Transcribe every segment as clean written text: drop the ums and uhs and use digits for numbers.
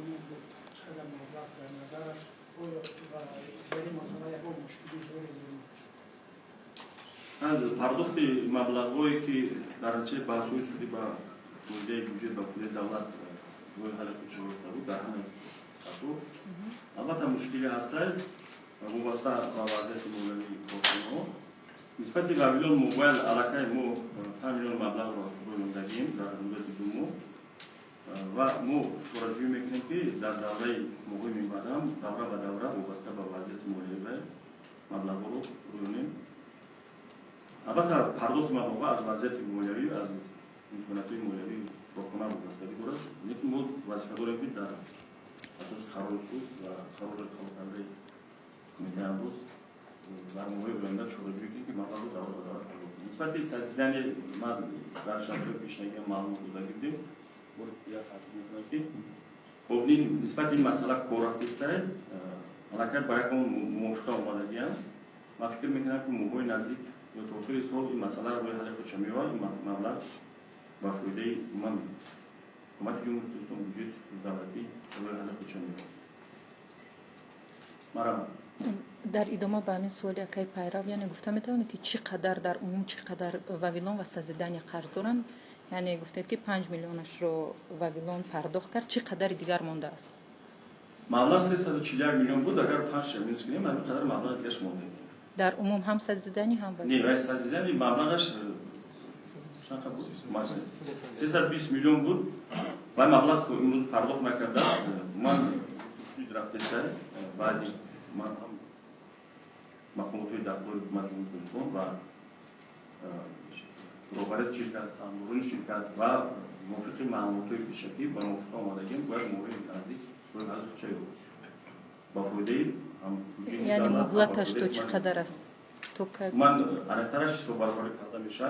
کنید چقدر مبلغ در نظر است و در این مسئله یک مشکلی دارید؟ از پرداخت مبلغ‌هایی که در چه بحث‌های سودی با بودجه با پول دولت روی حل کوچه گرفته بود در همین سطح البته مشکلی هست وابسته به وضعیت مالی کارخانه‌ها نسبت به ویلون موبایل علاقه ما 5 میلیون مبلغ را روی دادیم در مدت 2 ماه و ما توجه میکنیم که در دوره موقع میبرم دوره به دوره وابسته به وضعیت مالی مبلغ رو روی البته پرداخت مبلغ از وضعیت مالیوی از امکانات‌های مالیوی کارخانه وابستگی دارد لیکن ما وظیفه داریم که در اساس قرار سود و قرار خالق‌کننده کمیته امروز در ماه‌های آینده چاره‌جویی کنیم که مبلغ رو دوره به دوره پرداخت کنیم. نسبت سازیدن ما در شبکه پیشنهادی معلومات داده بودیم یک حرف می‌کنم که خب نسبت این مسئله کارآمد است علاقه برای اون موافقه آمادگی است من فکر می‌کنم که ماه‌های نزدیک یا تا آخر سال این مسئله روی حل خودش می‌آید این مبلغ با فایده من حکومت جمهوری اسلامی وجود دولتی روی حل خودش می‌آید. مرام در ادامه به همین سوال یکی پیرو یعنی گفته میتونید که چقدر در عموم چقدر ویلون و سازیدن قرض دارن یعنی گفتید که 5 میلیونش رو ویلون پرداخت کرد چقدر دیگر مونده است؟ مبلغ 341 میلیون بود اگر 5 میلیون کنیم همین قدر مبلغ دیگه مونده. در عموم هم سازیدنی هم ویلون؟ نه سازیدنی مبلغش چند بود؟ 320 میلیون بود و مبلغ که امروز پرداخت نکرده من توش رفته بعدی من هم مقامات داخلی حکومت جمهوری اسلامی و روبرت شرکت سامورون شرکت و موافق معلومات پیشکی با موافقه آمادگی باید مورد نزدیک روی حل چه بود با فایده هم یعنی مهلتش تو چقدر است؟ تو من انترش رو برابر کرده میشه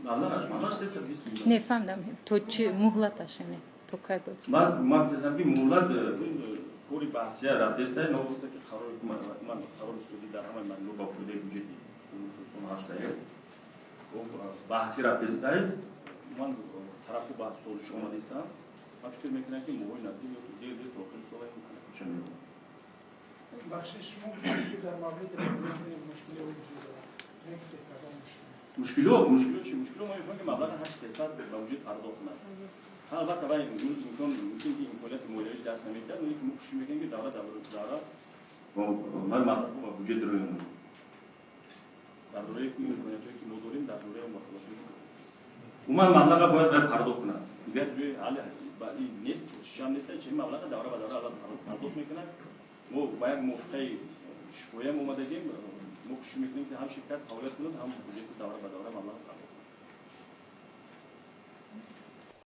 مبلغش 320 میلیون. نه فهمیدم تو چه مهلتش یعنی تو کی بود؟ من فکر که مهلت کوری بحثی رفته است نه واسه که من قرار سودی در همه منو با فایده وجودی اون هاشته بحثی رفته است من طرف بحث سوال شما دیستم من فکر میکنم که موضوع نزدیک یا تو دیگه تو آخر سوال چه میگم بخشش ممکن که در مورد مشکلی وجود دارد مشکلی چی مشکلی ما میگیم که مبلغ 8% موجود پرداخت نشده البته برای امروز ممکن که امکانات مالیوی دست نمی‌دهد ولی که مخشی میگن که دوره من مبلغ با وجود داریم در دوره که امکاناتی که ما داریم در دوره مخالفت می‌کنیم و من مبلغ باید پرداخت کنم دیگر جوی حال بعدی نیست شام نیست چه مبلغ دوره به دوره الان پرداخت می‌کنن ما باید موافقه شفایی اومدیم مخشی می‌کنیم که هم شرکت فعالیت کنه هم وجود دوره به دوره